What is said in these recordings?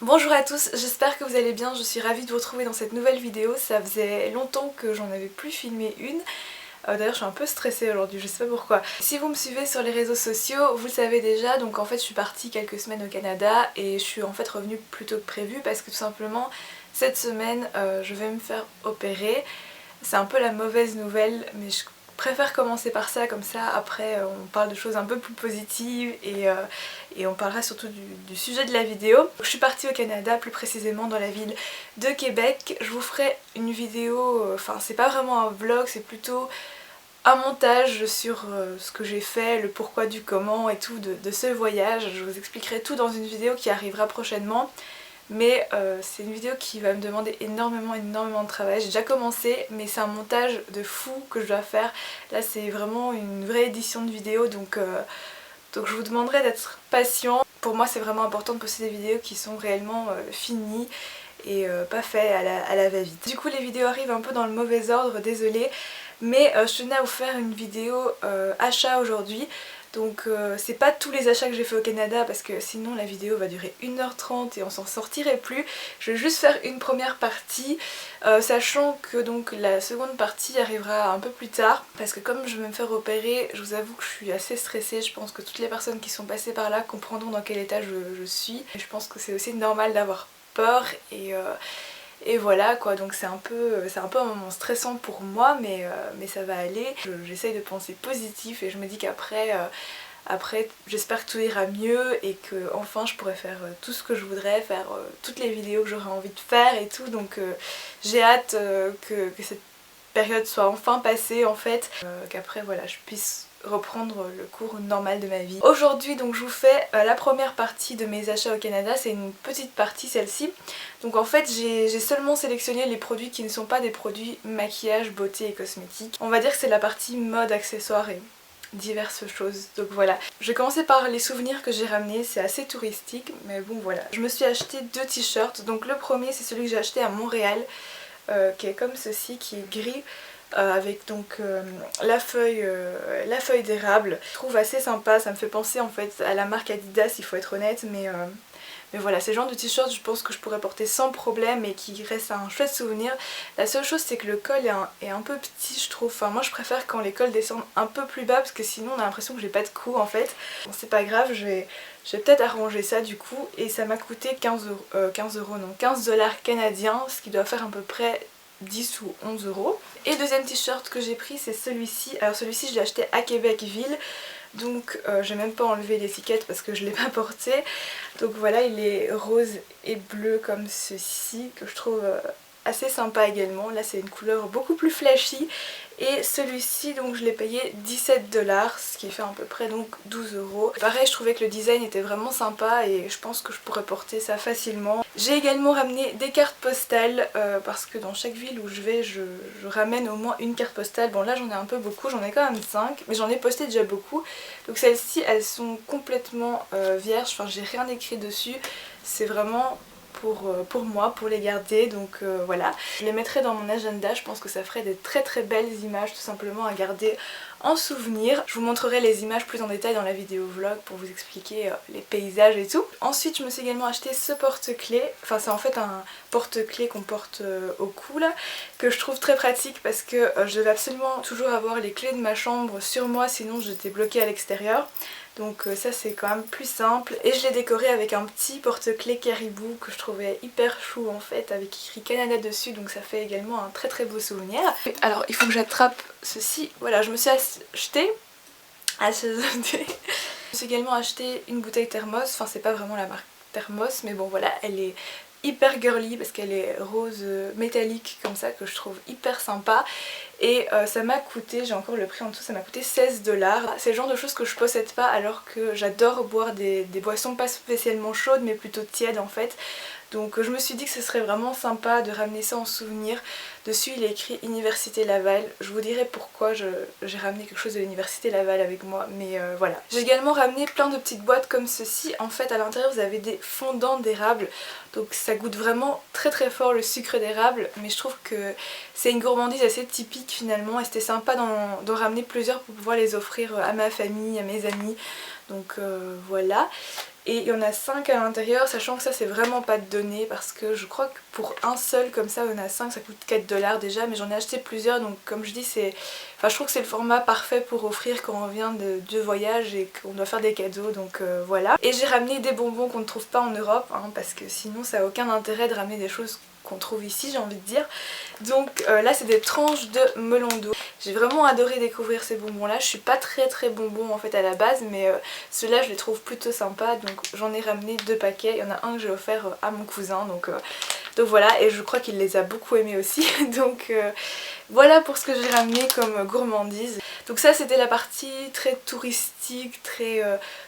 Bonjour à tous, j'espère que vous allez bien, je suis ravie de vous retrouver dans cette nouvelle vidéo. Ça faisait longtemps que j'en avais plus filmé une. D'ailleurs je suis un peu stressée aujourd'hui, je sais pas pourquoi. Si vous me suivez sur les réseaux sociaux, vous le savez déjà, donc en fait je suis partie quelques semaines au Canada et je suis en fait revenue plus tôt que prévu parce que tout simplement cette semaine je vais me faire opérer. C'est un peu la mauvaise nouvelle, mais je préfère commencer par ça, comme ça après on parle de choses un peu plus positives et on parlera surtout du sujet de la vidéo. Je suis partie au Canada, plus précisément dans la ville de Québec. Je vous ferai une vidéo, enfin c'est pas vraiment un vlog, c'est plutôt un montage sur ce que j'ai fait, le pourquoi du comment et tout de ce voyage. Je vous expliquerai tout dans une vidéo qui arrivera prochainement. Mais c'est une vidéo qui va me demander énormément de travail. J'ai déjà commencé mais c'est un montage de fou que je dois faire. Là c'est vraiment une vraie édition de vidéo donc je vous demanderai d'être patient. Pour moi c'est vraiment important de poster des vidéos qui sont réellement finies et pas faites à la va-vite. Du coup les vidéos arrivent un peu dans le mauvais ordre, désolée. Mais je tenais à vous faire une vidéo achat aujourd'hui. Donc c'est pas tous les achats que j'ai fait au Canada parce que sinon la vidéo va durer 1h30 et on s'en sortirait plus. Je vais juste faire une première partie, sachant que donc la seconde partie arrivera un peu plus tard. Parce que comme je vais me faire opérer, je vous avoue que je suis assez stressée. Je pense que toutes les personnes qui sont passées par là comprendront dans quel état je suis. Et je pense que c'est aussi normal d'avoir peur et voilà quoi, donc c'est un peu un moment stressant pour moi mais ça va aller. J'essaye de penser positif et je me dis qu'après après j'espère que tout ira mieux et que enfin je pourrai faire tout ce que je voudrais, faire toutes les vidéos que j'aurais envie de faire et tout, donc j'ai hâte que cette période soit enfin passée en fait, qu'après voilà je puisse reprendre le cours normal de ma vie. Aujourd'hui donc je vous fais la première partie de mes achats au Canada, c'est une petite partie celle-ci. Donc en fait j'ai seulement sélectionné les produits qui ne sont pas des produits maquillage, beauté et cosmétiques. On va dire que c'est la partie mode, accessoires et diverses choses, donc voilà. Je vais commencer par les souvenirs que j'ai ramenés, c'est assez touristique mais bon voilà. Je me suis acheté deux t-shirts, donc le premier c'est celui que j'ai acheté à Montréal qui est comme ceci, qui est gris avec donc la feuille d'érable. Je trouve assez sympa, ça me fait penser en fait à la marque Adidas, il faut être honnête, mais voilà, c'est le genre de t-shirt je pense que je pourrais porter sans problème et qui reste un chouette souvenir. La seule chose c'est que le col est un peu petit je trouve, enfin moi je préfère quand les cols descendent un peu plus bas parce que sinon on a l'impression que j'ai pas de cou en fait. Bon c'est pas grave, je vais peut-être arranger ça du coup, et ça m'a coûté 15 dollars canadiens, ce qui doit faire à peu près 10 ou 11 euros. Et le deuxième t-shirt que j'ai pris c'est celui-ci. Alors celui-ci je l'ai acheté à Québec-Ville, donc j'ai même pas enlevé l'étiquette parce que je l'ai pas porté. Donc voilà, il est rose et bleu comme ceci, que je trouve assez sympa également. Là c'est une couleur beaucoup plus flashy. Et celui-ci donc je l'ai payé 17 dollars, ce qui fait à peu près donc 12 euros. Pareil, je trouvais que le design était vraiment sympa et je pense que je pourrais porter ça facilement. J'ai également ramené des cartes postales parce que dans chaque ville où je vais je ramène au moins une carte postale. Bon là j'en ai un peu beaucoup, j'en ai quand même 5 mais j'en ai posté déjà beaucoup. Donc celles-ci elles sont complètement vierges, enfin j'ai rien écrit dessus, c'est vraiment pour moi, pour les garder, donc voilà. Je les mettrai dans mon agenda, je pense que ça ferait des très belles images tout simplement à garder en souvenir. Je vous montrerai les images plus en détail dans la vidéo vlog pour vous expliquer les paysages et tout. Ensuite je me suis également acheté ce porte-clés, enfin c'est en fait un porte-clés qu'on porte au cou là, que je trouve très pratique parce que je devais absolument toujours avoir les clés de ma chambre sur moi sinon j'étais bloquée à l'extérieur. Donc ça c'est quand même plus simple. Et je l'ai décoré avec un petit porte-clés caribou que je trouvais hyper chou en fait, avec écrit Canada dessus, donc ça fait également un très beau souvenir. Alors il faut que j'attrape ceci. Voilà, je me suis acheté assaisonné. Je me suis également acheté une bouteille thermos, enfin c'est pas vraiment la marque thermos mais bon voilà, elle est hyper girly parce qu'elle est rose métallique comme ça, que je trouve hyper sympa. Et ça m'a coûté, j'ai encore le prix en dessous, ça m'a coûté 16 dollars. C'est le genre de choses que je possède pas alors que j'adore boire des boissons pas spécialement chaudes mais plutôt tièdes en fait. Donc je me suis dit que ce serait vraiment sympa de ramener ça en souvenir. Dessus il est écrit Université Laval. Je vous dirai pourquoi j'ai ramené quelque chose de l'Université Laval avec moi, mais voilà. J'ai également ramené plein de petites boîtes comme ceci. En fait à l'intérieur vous avez des fondants d'érable. Donc ça goûte vraiment très fort le sucre d'érable, mais je trouve que c'est une gourmandise assez typique finalement et c'était sympa d'en ramener plusieurs pour pouvoir les offrir à ma famille, à mes amis. Donc voilà. et il y en a 5 à l'intérieur, sachant que ça c'est vraiment pas donné parce que je crois que pour un seul comme ça, on a 5, ça coûte 4 $ déjà, mais j'en ai acheté plusieurs, donc comme je dis, je trouve que c'est le format parfait pour offrir quand on vient de voyage et qu'on doit faire des cadeaux, donc voilà. Et j'ai ramené des bonbons qu'on ne trouve pas en Europe, hein, parce que sinon ça a aucun intérêt de ramener des choses qu'on trouve ici, j'ai envie de dire. Donc là c'est des tranches de melon d'eau. J'ai vraiment adoré découvrir ces bonbons là. Je suis pas très bonbon en fait à la base, mais ceux-là je les trouve plutôt sympas, donc j'en ai ramené 2 paquets. Il y en a un que j'ai offert à mon cousin, donc voilà, et je crois qu'il les a beaucoup aimés aussi. Donc voilà pour ce que j'ai ramené comme gourmandise. Donc ça c'était la partie très touristique, très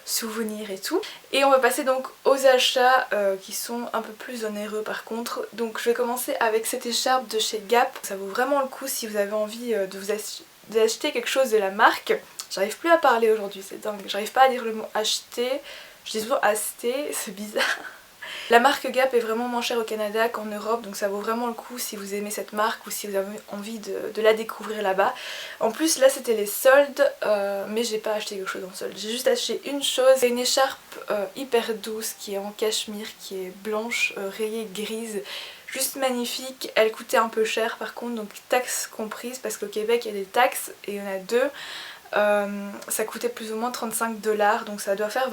souvenir et tout. Et on va passer donc aux achats qui sont un peu plus onéreux par contre. Donc je vais commencer avec cette écharpe de chez Gap. Ça vaut vraiment le coup si vous avez envie d'acheter quelque chose de la marque. J'arrive plus à parler aujourd'hui, c'est dingue. J'arrive pas à dire le mot acheter. Je dis toujours acheter, c'est bizarre. La marque Gap est vraiment moins chère au Canada qu'en Europe, donc ça vaut vraiment le coup si vous aimez cette marque ou si vous avez envie de la découvrir là-bas. En plus là c'était les soldes, mais j'ai pas acheté quelque chose en solde, j'ai juste acheté une chose, c'est une écharpe hyper douce qui est en cachemire, qui est blanche, rayée grise. Juste magnifique, elle coûtait un peu cher par contre, donc taxes comprises parce qu'au Québec il y a des taxes et il y en a deux. Ça coûtait plus ou moins 35 $, donc ça doit faire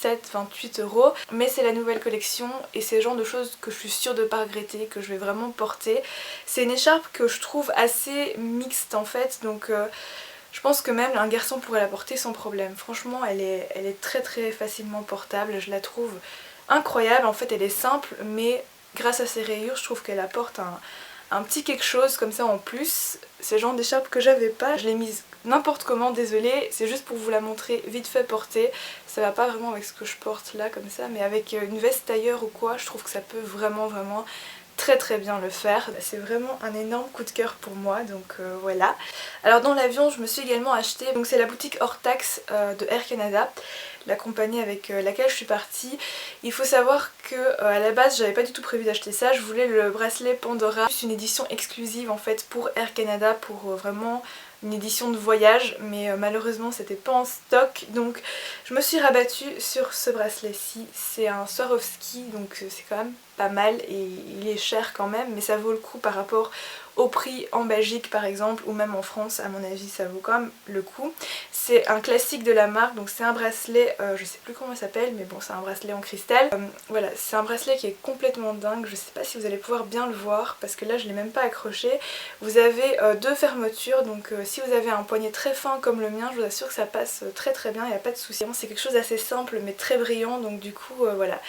27-28 €, mais c'est la nouvelle collection et c'est le genre de choses que je suis sûre de ne pas regretter, que je vais vraiment porter. C'est une écharpe que je trouve assez mixte en fait, donc je pense que même un garçon pourrait la porter sans problème. Franchement elle est très facilement portable, je la trouve incroyable. En fait elle est simple, mais grâce à ses rayures je trouve qu'elle apporte un petit quelque chose comme ça en plus. C'est le genre d'écharpe que j'avais pas, je l'ai mise n'importe comment, désolée, c'est juste pour vous la montrer vite fait portée. Ça va pas vraiment avec ce que je porte là comme ça, mais avec une veste tailleur ou quoi, je trouve que ça peut vraiment très bien le faire. C'est vraiment un énorme coup de cœur pour moi, donc voilà. Alors dans l'avion je me suis également acheté, donc c'est la boutique hors taxe de Air Canada, la compagnie avec laquelle je suis partie. Il faut savoir que à la base j'avais pas du tout prévu d'acheter ça, je voulais le bracelet Pandora, juste une édition exclusive en fait pour Air Canada, pour vraiment une édition de voyage, mais malheureusement c'était pas en stock, donc je me suis rabattue sur ce bracelet-ci. C'est un Swarovski, donc c'est quand même pas mal et il est cher quand même, mais ça vaut le coup par rapport au prix en Belgique par exemple, ou même en France. À mon avis ça vaut quand même le coup. C'est un classique de la marque, donc c'est un bracelet, je sais plus comment il s'appelle, mais bon c'est un bracelet en cristal. Voilà, c'est un bracelet qui est complètement dingue, je sais pas si vous allez pouvoir bien le voir parce que là je l'ai même pas accroché. Vous avez deux fermetures, donc si vous avez un poignet très fin comme le mien, je vous assure que ça passe très bien, il n'y a pas de souci. C'est quelque chose d'assez simple mais très brillant, donc du coup voilà.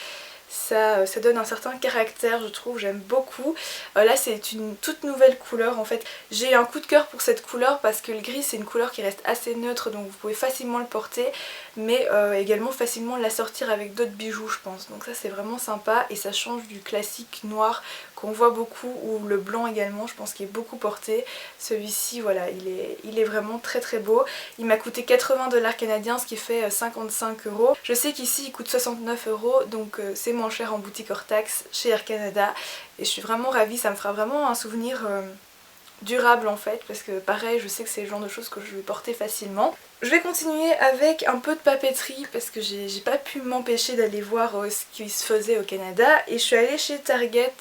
Ça donne un certain caractère, je trouve, j'aime beaucoup. Là c'est une toute nouvelle couleur en fait. J'ai un coup de cœur pour cette couleur parce que le gris c'est une couleur qui reste assez neutre, donc vous pouvez facilement le porter, mais également facilement l'assortir avec d'autres bijoux je pense. Donc ça c'est vraiment sympa et ça change du classique noir qu'on voit beaucoup, ou le blanc également je pense qu'il est beaucoup porté. Celui-ci voilà, il est vraiment très beau. Il m'a coûté 80 $ canadiens, ce qui fait 55 €. Je sais qu'ici il coûte 69 €, donc c'est moins cher en boutique hors taxe chez Air Canada et je suis vraiment ravie, ça me fera vraiment un souvenir durable en fait, parce que pareil je sais que c'est le genre de choses que je vais porter facilement. Je vais continuer avec un peu de papeterie parce que j'ai pas pu m'empêcher d'aller voir ce qui se faisait au Canada, et je suis allée chez Target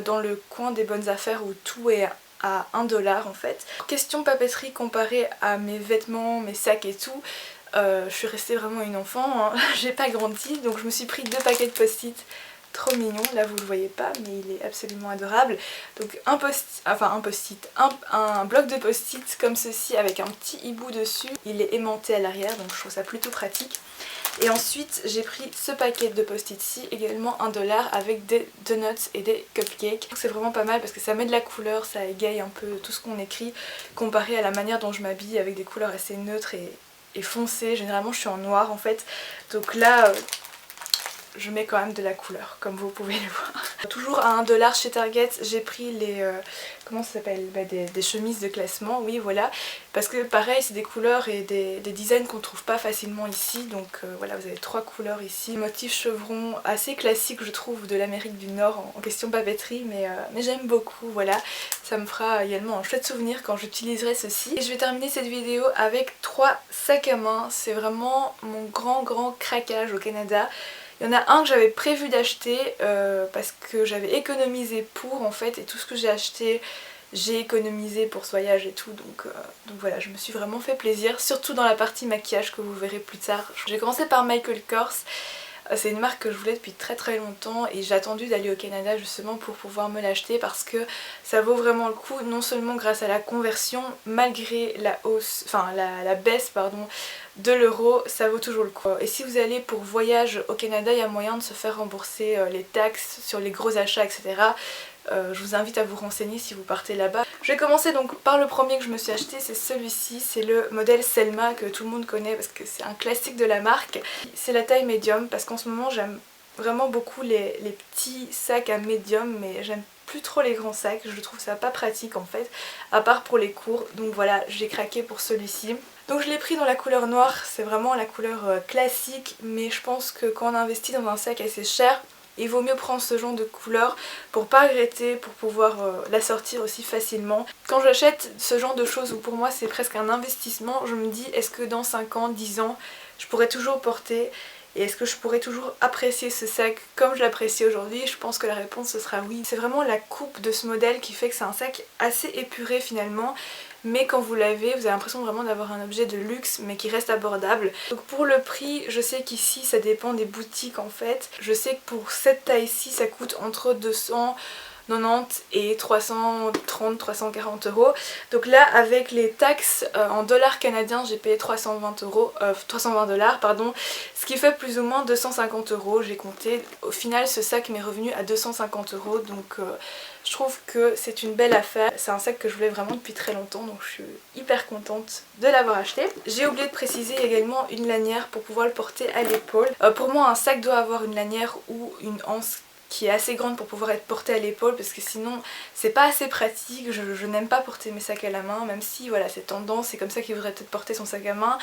dans le coin des bonnes affaires où tout est à 1 $ en fait. Question papeterie comparée à mes vêtements, mes sacs et tout, je suis restée vraiment une enfant, hein. J'ai pas grandi, donc je me suis pris 2 paquets de post-it. Trop mignon, là vous le voyez pas mais il est absolument adorable. Donc un bloc de post-it comme ceci avec un petit hibou dessus. Il est aimanté à l'arrière, donc je trouve ça plutôt pratique. Et ensuite j'ai pris ce paquet de post-it-ci, également 1 $ avec des donuts et des cupcakes. C'est vraiment pas mal parce que ça met de la couleur, ça égaye un peu tout ce qu'on écrit comparé à la manière dont je m'habille avec des couleurs assez neutres et foncées. Généralement je suis en noir en fait, donc là je mets quand même de la couleur comme vous pouvez le voir. Toujours à 1 $ chez Target j'ai pris les comment ça s'appelle, des chemises de classement, oui voilà, parce que pareil c'est des couleurs et des designs qu'on trouve pas facilement ici, donc voilà, vous avez 3 couleurs ici. Motif chevron assez classique je trouve de l'Amérique du Nord en question papeterie, mais j'aime beaucoup, voilà. Ça me fera également un chouette souvenir quand j'utiliserai ceci. Et je vais terminer cette vidéo avec 3 sacs à main. C'est vraiment mon grand craquage au Canada. Il y en a un que j'avais prévu d'acheter parce que j'avais économisé pour en fait, et tout ce que j'ai acheté j'ai économisé pour ce voyage et tout, donc voilà, je me suis vraiment fait plaisir, surtout dans la partie maquillage que vous verrez plus tard. J'ai commencé par Michael Kors. C'est une marque que je voulais depuis très longtemps et j'ai attendu d'aller au Canada justement pour pouvoir me l'acheter parce que ça vaut vraiment le coup, non seulement grâce à la conversion, malgré la hausse, enfin la baisse pardon, de l'euro, ça vaut toujours le coup. Et si vous allez pour voyage au Canada, il y a moyen de se faire rembourser les taxes sur les gros achats, etc. Je vous invite à vous renseigner si vous partez là-bas. Je vais commencer donc par le premier que je me suis acheté, c'est celui-ci, c'est le modèle Selma que tout le monde connaît parce que c'est un classique de la marque. C'est la taille médium parce qu'en ce moment j'aime vraiment beaucoup les petits sacs à médium, mais j'aime plus trop les grands sacs, je trouve ça pas pratique en fait, à part pour les cours, donc voilà, j'ai craqué pour celui-ci. Donc je l'ai pris dans la couleur noire, c'est vraiment la couleur classique, mais je pense que quand on investit dans un sac assez cher, il vaut mieux prendre ce genre de couleur pour pas regretter, pour pouvoir la sortir aussi facilement. Quand j'achète ce genre de choses où pour moi c'est presque un investissement, je me dis est-ce que dans 5 ans, 10 ans, je pourrais toujours porter et est-ce que je pourrais toujours apprécier ce sac comme je l'apprécie aujourd'hui? Je pense que la réponse ce sera oui. C'est vraiment la coupe de ce modèle qui fait que c'est un sac assez épuré finalement. Mais quand vous l'avez, vous avez l'impression vraiment d'avoir un objet de luxe mais qui reste abordable. Donc pour le prix, je sais qu'ici ça dépend des boutiques en fait. Je sais que pour cette taille-ci ça coûte entre 290 et 330-340 euros. Donc là avec les taxes en dollars canadiens j'ai payé 320 dollars pardon, ce qui fait plus ou moins 250 euros. J'ai compté, au final ce sac m'est revenu à 250 euros, donc je trouve que c'est une belle affaire. C'est un sac que je voulais vraiment depuis très longtemps, donc je suis hyper contente de l'avoir acheté. J'ai oublié de préciser également une lanière pour pouvoir le porter à l'épaule. Pour moi un sac doit avoir une lanière ou une anse qui est assez grande pour pouvoir être portée à l'épaule parce que sinon c'est pas assez pratique. Je n'aime pas porter mes sacs à la main, même si voilà c'est tendance, c'est comme ça qu'il faudrait peut-être porter son sac à main.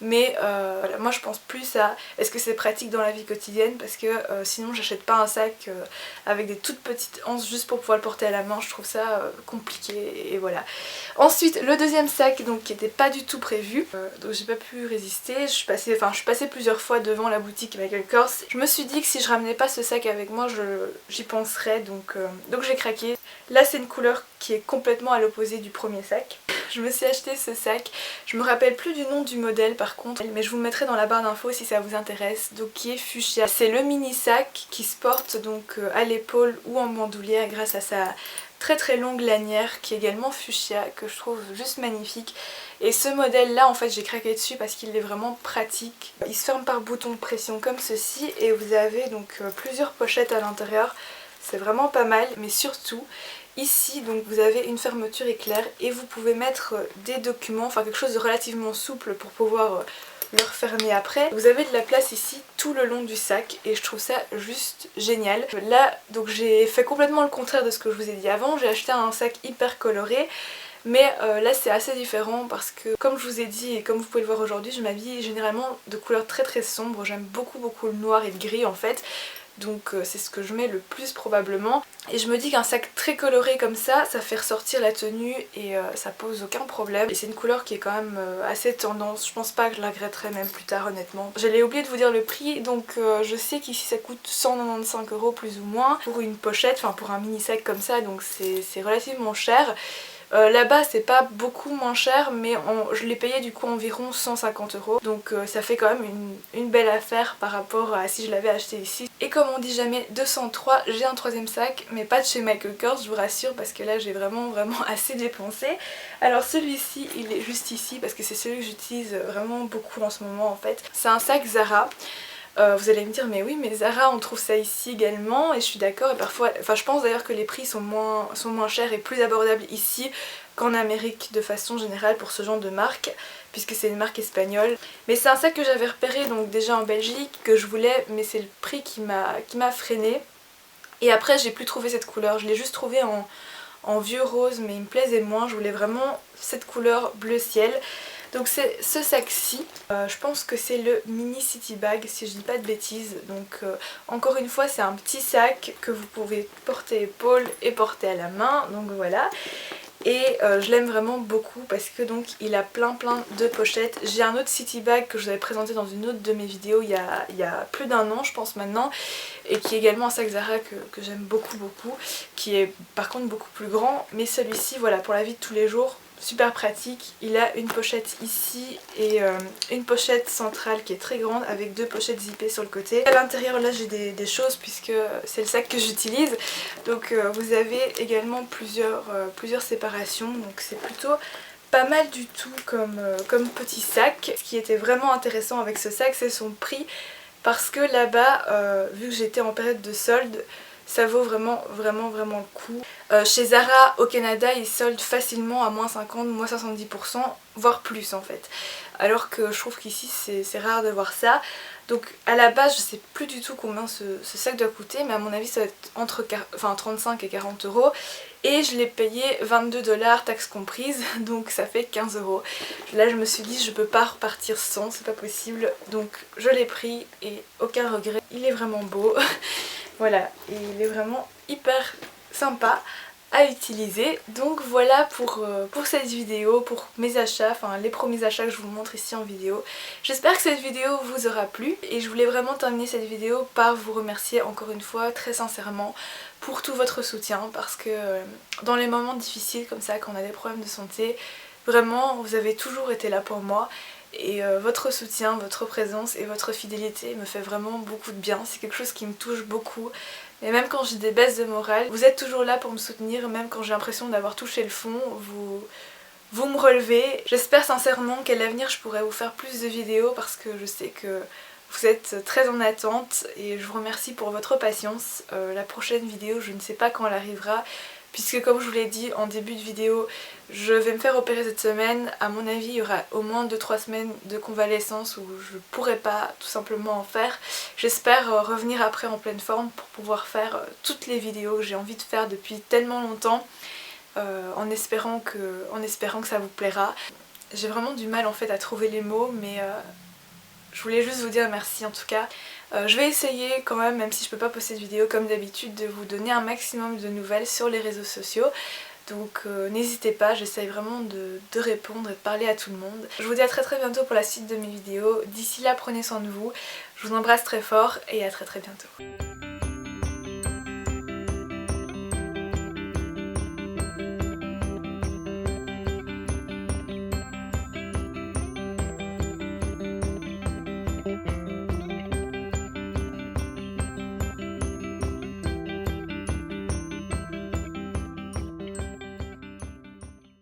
Mais voilà, moi je pense plus à est-ce que c'est pratique dans la vie quotidienne, parce que sinon j'achète pas un sac avec des toutes petites anses juste pour pouvoir le porter à la main, je trouve ça compliqué et voilà. Ensuite le deuxième sac donc qui était pas du tout prévu, donc j'ai pas pu résister, je suis passée plusieurs fois devant la boutique Michael Kors. Je me suis dit que si je ramenais pas ce sac avec moi j'y penserais, donc j'ai craqué. Là c'est une couleur qui est complètement à l'opposé du premier sac. Je me suis acheté ce sac, je me rappelle plus du nom du modèle par contre, mais je vous le mettrai dans la barre d'infos si ça vous intéresse, donc qui est fuchsia. C'est le mini sac qui se porte donc à l'épaule ou en bandoulière grâce à sa très longue lanière qui est également fuchsia, que je trouve juste magnifique. Et ce modèle là en fait j'ai craqué dessus parce qu'il est vraiment pratique. Il se ferme par bouton de pression comme ceci et vous avez donc plusieurs pochettes à l'intérieur. C'est vraiment pas mal, mais surtout ici donc vous avez une fermeture éclair et vous pouvez mettre des documents, enfin quelque chose de relativement souple pour pouvoir le refermer après. Vous avez de la place ici tout le long du sac et je trouve ça juste génial. Là donc j'ai fait complètement le contraire de ce que je vous ai dit avant, j'ai acheté un sac hyper coloré. Mais là c'est assez différent parce que comme je vous ai dit et comme vous pouvez le voir aujourd'hui, je m'habille généralement de couleurs très sombres. J'aime beaucoup le noir et le gris en fait. Donc c'est ce que je mets le plus probablement. Et je me dis qu'un sac très coloré comme ça fait ressortir la tenue et ça pose aucun problème. Et c'est une couleur qui est quand même assez tendance, je pense pas que je la regretterai même plus tard honnêtement. J'allais oublier de vous dire le prix, donc je sais qu'ici ça coûte 195 € plus ou moins pour une pochette, enfin pour un mini sac comme ça, donc c'est relativement cher. Là-bas c'est pas beaucoup moins cher, mais je l'ai payé du coup environ 150 €, donc ça fait quand même une belle affaire par rapport à si je l'avais acheté ici. Et comme on dit jamais 203, j'ai un troisième sac, mais pas de chez Michael Kors, je vous rassure, parce que là j'ai vraiment assez dépensé. Alors celui-ci il est juste ici parce que c'est celui que j'utilise vraiment beaucoup en ce moment en fait. C'est un sac Zara. Vous allez me dire mais oui mais Zara on trouve ça ici également, et je suis d'accord, et parfois, enfin je pense d'ailleurs que les prix sont moins chers et plus abordables ici qu'en Amérique de façon générale pour ce genre de marque, puisque c'est une marque espagnole. Mais c'est un sac que j'avais repéré donc déjà en Belgique, que je voulais, mais c'est le prix qui m'a freinée. Et après j'ai plus trouvé cette couleur, je l'ai juste trouvé en vieux rose, mais il me plaisait moins, je voulais vraiment cette couleur bleu ciel. Donc c'est ce sac-ci, je pense que c'est le mini city bag si je dis pas de bêtises. Donc encore une fois c'est un petit sac que vous pouvez porter à l'épaule et porter à la main, donc voilà. et je l'aime vraiment beaucoup parce que donc il a plein de pochettes. J'ai un autre city bag que je vous avais présenté dans une autre de mes vidéos il y a plus d'un an je pense maintenant, et qui est également un sac Zara que j'aime beaucoup, qui est par contre beaucoup plus grand, mais celui-ci voilà pour la vie de tous les jours, super pratique. Il a une pochette ici et une pochette centrale qui est très grande avec deux pochettes zippées sur le côté. À l'intérieur là j'ai des choses puisque c'est le sac que j'utilise, donc vous avez également plusieurs séparations, donc c'est plutôt pas mal du tout comme petit sac. Ce qui était vraiment intéressant avec ce sac c'est son prix, parce que là-bas vu que j'étais en période de solde, ça vaut vraiment le coup. Chez Zara au Canada ils soldent facilement à moins 50, moins 70%, voire plus en fait. Alors que je trouve qu'ici c'est rare de voir ça. Donc à la base je sais plus du tout combien ce sac doit coûter, mais à mon avis ça va être entre 35 et 40 euros. Et je l'ai payé 22 $, taxes comprises, donc ça fait 15 euros. Là je me suis dit je peux pas repartir sans, c'est pas possible. Donc je l'ai pris et aucun regret, il est vraiment beau. Voilà, et il est vraiment hyper sympa à utiliser. Donc voilà pour cette vidéo, pour mes achats, enfin les premiers achats que je vous montre ici en vidéo. J'espère que cette vidéo vous aura plu et je voulais vraiment terminer cette vidéo par vous remercier encore une fois très sincèrement pour tout votre soutien, parce que dans les moments difficiles comme ça, quand on a des problèmes de santé, vraiment vous avez toujours été là pour moi. Et votre soutien, votre présence et votre fidélité me fait vraiment beaucoup de bien. C'est quelque chose qui me touche beaucoup. Et même quand j'ai des baisses de morale, vous êtes toujours là pour me soutenir. Même quand j'ai l'impression d'avoir touché le fond, vous me relevez. J'espère sincèrement qu'à l'avenir je pourrai vous faire plus de vidéos, parce que je sais que vous êtes très en attente. Et je vous remercie pour votre patience. La prochaine vidéo, je ne sais pas quand elle arrivera, puisque comme je vous l'ai dit en début de vidéo, je vais me faire opérer cette semaine. À mon avis il y aura au moins 2-3 semaines de convalescence où je pourrai pas tout simplement en faire. J'espère revenir après en pleine forme pour pouvoir faire toutes les vidéos que j'ai envie de faire depuis tellement longtemps, en espérant que ça vous plaira. J'ai vraiment du mal en fait à trouver les mots, mais je voulais juste vous dire merci en tout cas. Je vais essayer quand même si je peux pas poster de vidéo comme d'habitude, de vous donner un maximum de nouvelles sur les réseaux sociaux. Donc n'hésitez pas, j'essaye vraiment de répondre et de parler à tout le monde. Je vous dis à très bientôt pour la suite de mes vidéos. D'ici là, prenez soin de vous. Je vous embrasse très fort et à très bientôt.